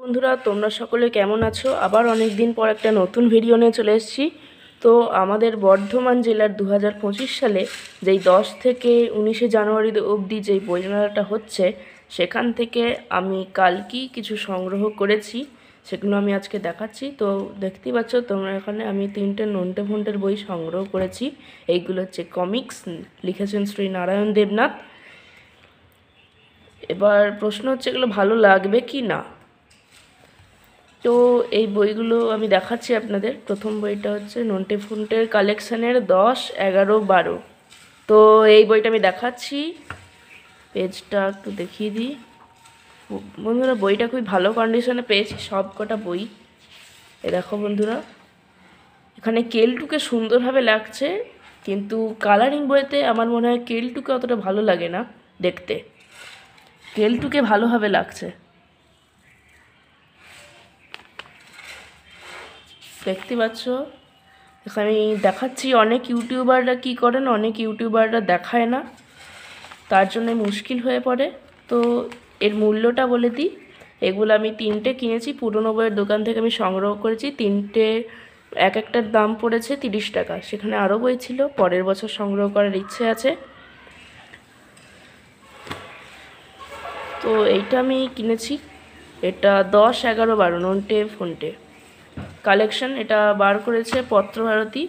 বন্ধুরা, তোমরা সকলে কেমন আছো? আবার অনেক দিন পর একটা নতুন ভিডিও নিয়ে চলে এসেছি। তো আমাদের বর্ধমান জেলার 2025 সালে যেই 10 থেকে 19শে জানুয়ারি অবধি যেই বইমেলাটা হচ্ছে, সেখান থেকে আমি কালকেই কিছু সংগ্রহ করেছি, সেগুলো আমি আজকে দেখাচ্ছি। তো দেখতেই পাচ্ছ তোমরা, এখানে আমি 3টে নন্টে ফন্টের বই সংগ্রহ করেছি। এইগুলো হচ্ছে কমিক্স, লিখেছেন শ্রী নারায়ণ দেবনাথ। এবার প্রশ্ন হচ্ছে এগুলো ভালো লাগবে কি না। তো এই বইগুলো আমি দেখাচ্ছি আপনাদের। প্রথম বইটা হচ্ছে নন্টে ফন্টের কালেকশানের 10, 11, 12। তো এই বইটা আমি দেখাচ্ছি, পেজটা একটু দেখিয়ে দিই। বন্ধুরা, বইটা খুবই ভালো কন্ডিশনে পেয়েছি, সব কটা বই। এ দেখো বন্ধুরা, এখানে কেলটুকে সুন্দরভাবে লাগছে, কিন্তু কালারিং বইতে আমার মনে হয় কেলটুকে অতটা ভালো লাগে না দেখতে। কেলটুকে ভালোভাবে লাগছে, দেখতে পাচ্ছ। এখানে দেখাচ্ছি, অনেক ইউটিউবাররা কি করেন, অনেক ইউটিউবাররা দেখায় না, তার জন্য মুশকিল হয়ে পড়ে। তো এর মূল্যটা বলে দিই। এগুলো আমি 3টে কিনেছি, পুরনো বইয়ের দোকান থেকে আমি সংগ্রহ করেছি। 3টে এক একটার দাম পড়েছে 30 টাকা। সেখানে আরও বই ছিল, পরের বছর সংগ্রহ করার ইচ্ছে আছে। তো এইটা আমি কিনেছি, এটা 10, 11, 12 নন্টে ফন্টে কালেকশন। এটা বার করেছে পত্রভারতী।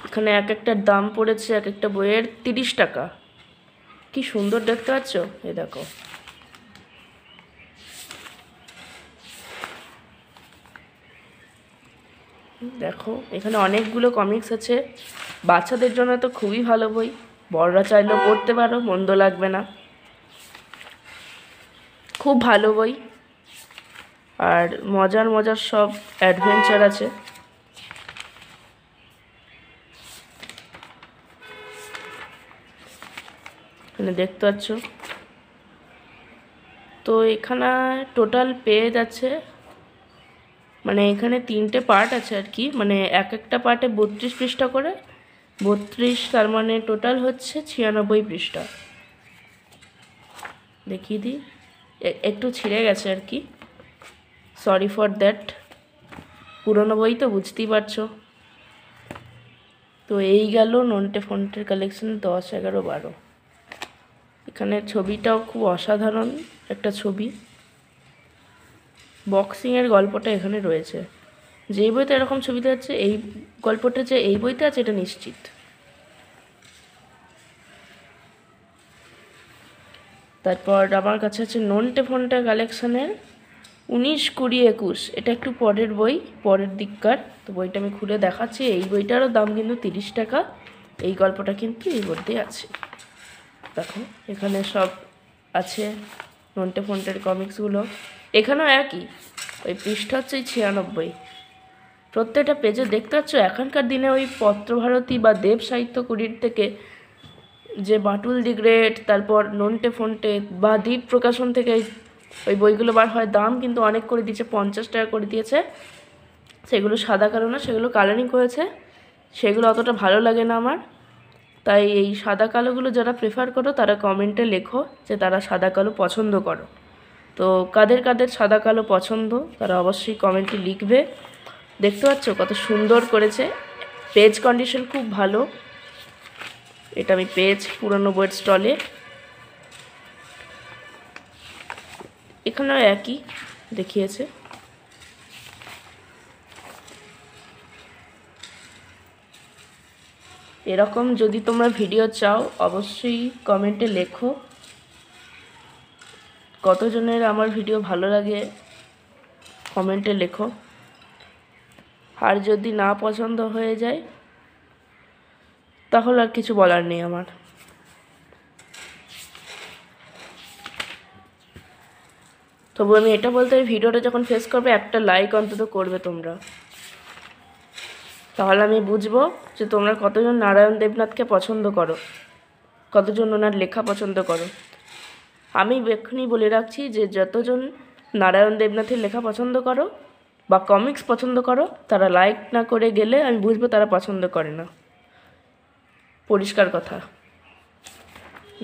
এখানে এক একটার দাম পড়েছে এক একটা বইয়ের 30 টাকা। কি সুন্দর দেখতে পাচ্ছ, এই দেখো। দেখো এখানে অনেকগুলো কমিক্স আছে। বাচ্চাদের জন্য তো খুবই ভালো বই, বড়রা চাইলেও পড়তে পারো, মন্দ লাগবে না। খুব ভালো বই, আর মজার মজার সব অ্যাডভেঞ্চার আছে। এখানে দেখতে পাচ্ছ। তো এখানে টোটাল পেজ আছে, মানে এখানে 3টে পার্ট আছে আর কি, মানে এক একটা পার্টে 32 পৃষ্ঠা করে। 32, তার মানে টোটাল হচ্ছে 96 পৃষ্ঠা। দেখিয়ে দিই, একটু ছিঁড়ে গেছে আর কি, সরি ফর দ্যাট। পুরনো বই তো বুঝতেই পারছো। তো এই গেল নন্টে ফন্টের কালেকশন 10, 11, 12। এখানে ছবিটাও খুব অসাধারণ একটা ছবি। বক্সিংয়ের গল্পটা এখানে রয়েছে। যেই বইতে এরকম ছবিতে আছে, এই গল্পটা যে এই বইতে আছে এটা নিশ্চিত। তারপর আমার কাছে আছে নন্টে ফন্টে কালেকশানের 19, 20, 21। এটা একটু পরের বই, পরের দিককার। তো বইটা আমি খুলে দেখাচ্ছি। এই বইটারও দাম কিন্তু 30 টাকা। এই গল্পটা কিন্তু এই মধ্যেই আছে। দেখো এখানে সব আছে নন্টে ফন্টের কমিক্সগুলো। এখানেও একই, ওই পৃষ্ঠা হচ্ছে 96। প্রত্যেকটা পেজে দেখতে পাচ্ছ এখনকার দিনে ওই পত্রভারতী বা দেব সাহিত্য কুটির থেকে যে বাটুল দি গ্রেট, তারপর নন্টে ফন্টে বা দ্বীপ প্রকাশন থেকে ওই বইগুলো বার হয়, দাম কিন্তু অনেক করে দিয়েছে, 50 টাকা করে দিয়েছে। সেগুলো সাদা কালো না, সেগুলো কালারিং করেছে। সেগুলো অতটা ভালো লাগে না আমার। তাই এই সাদা কালোগুলো যারা প্রেফার করো তারা কমেন্টে লেখো যে তারা সাদা কালো পছন্দ করো। তো কাদের কাদের সাদা কালো পছন্দ তারা অবশ্যই কমেন্টে লিখবে। দেখতে পাচ্ছ কত সুন্দর করেছে, পেজ কন্ডিশন খুব ভালো। এটা আমি পেয়েছি পুরনো বইয়ের স্টলে। এখানেও একই দেখিয়েছে। এরকম যদি তোমরা ভিডিও চাও অবশ্যই কমেন্টে লেখো কতজনের আমার ভিডিও ভালো লাগে, কমেন্টে লেখো। আর যদি না পছন্দ হয়ে যায় তাহলে আর কিছু বলার নেই আমার। তবু আমি এটা বলতে, এই ভিডিওটা যখন ফেস করবে একটা লাইক অন্তত করবে তোমরা, তাহলে আমি বুঝবো যে তোমরা কতজন নারায়ণ দেবনাথকে পছন্দ করো, কতজন ওনার লেখা পছন্দ করো। আমি এক্ষুনি বলে রাখছি যে যতজন নারায়ণ দেবনাথের লেখা পছন্দ করো বা কমিক্স পছন্দ করো, তারা লাইক না করে গেলে আমি বুঝবো তারা পছন্দ করে না। পরিষ্কার কথা।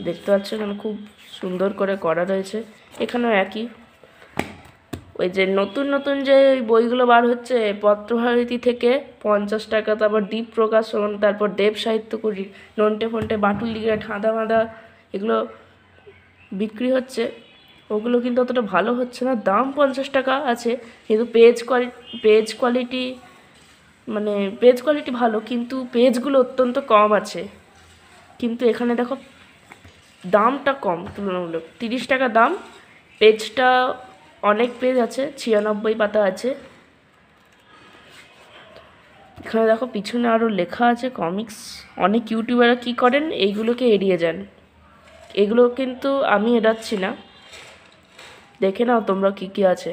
দেখতে পাচ্ছ এখানে খুব সুন্দর করে করা রয়েছে। এখানেও একই, ওই যে নতুন নতুন যে বইগুলো বার হচ্ছে পত্রভারতী থেকে 50 টাকা, তারপর দ্বীপ প্রকাশন, তারপর দেব সাহিত্যকুটি, নন্টে ফন্টে, বাঁটুলিয়া, ঠাঁদা মাদা, এগুলো বিক্রি হচ্ছে। ওগুলো কিন্তু অতটা ভালো হচ্ছে না, দাম 50 টাকা আছে, কিন্তু পেজ কোয়ালিটি মানে পেজ কোয়ালিটি ভালো, কিন্তু পেজগুলো অত্যন্ত কম আছে। কিন্তু এখানে দেখো দামটা কম তুলনামূলক, 30 টাকা দাম। পেজটা অনেক পেজ আছে, 96 পাতা আছে। এখানে দেখো পিছনে আরও লেখা আছে কমিক্স। অনেক ইউটিউবাররা কী করেন, এইগুলোকে এড়িয়ে যান। এগুলো কিন্তু আমি এড়াচ্ছি না, দেখে নাও তোমরা কী কী আছে।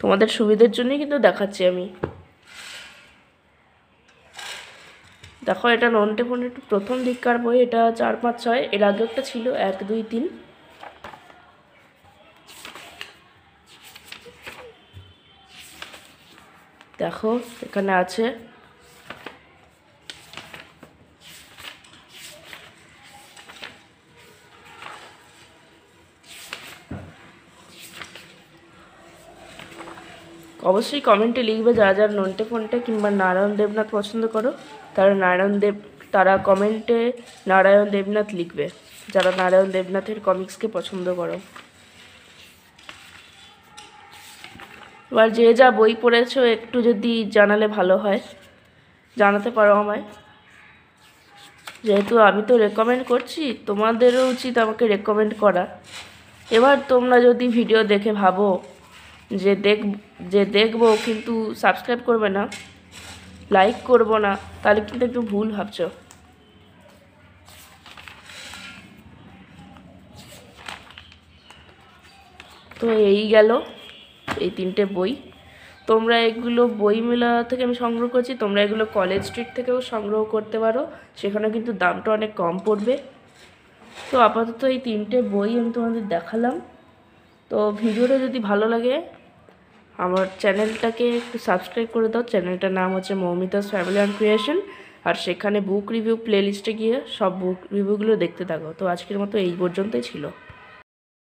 তোমাদের সুবিধার জন্যই কিন্তু দেখাচ্ছি আমি। দেখো এটা নন্টে ফন্টে প্রথম দিককার বই, এটা 4, 5, 6, এর আগে একটা ছিল 1, 2, 3। দেখো এখানে আছে অবশ্যই কমেন্টে লিখবে যারা যারা নন্টে ফন্টে কিংবা নারায়ণ দেবনাথ পছন্দ করো, তারা কমেন্টে নারায়ণ দেবনাথ লিখবে, যারা নারায়ণ দেবনাথের কমিক্সকে পছন্দ করো। এবার যে যা বই পড়েছো একটু যদি জানালে ভালো হয়, জানাতে পারো আমায়, যেহেতু আমি তো রেকমেন্ড করছি, তোমাদেরও উচিত আমাকে রেকমেন্ড করা। এবার তোমরা যদি ভিডিও দেখে ভাবো যে দেখবো কিন্তু সাবস্ক্রাইব করবে না, লাইক করবো না, তাহলে কিন্তু একটু ভুল ভাবছো। তো এই গেল এই 3টে বই। তোমরা এগুলো বইমেলা থেকে আমি সংগ্রহ করছি, তোমরা এগুলো কলেজ স্ট্রিট থেকেও সংগ্রহ করতে পারো, সেখানে কিন্তু দামটা অনেক কম পড়বে। তো আপাতত এই 3টে বই আমি তোমাদের দেখালাম। তো ভিডিওটা যদি ভালো লাগে আমার চ্যানেলটাকে একটু সাবস্ক্রাইব করে দাও। চ্যানেলটার নাম হচ্ছে মৌমিতাস ফ্যামিলি অ্যান্ড ক্রিয়েশন, আর সেখানে বুক রিভিউ প্লেলিস্টে গিয়ে সব বুক রিভিউগুলো দেখতে থাকো। তো আজকের মতো এই পর্যন্তই ছিল।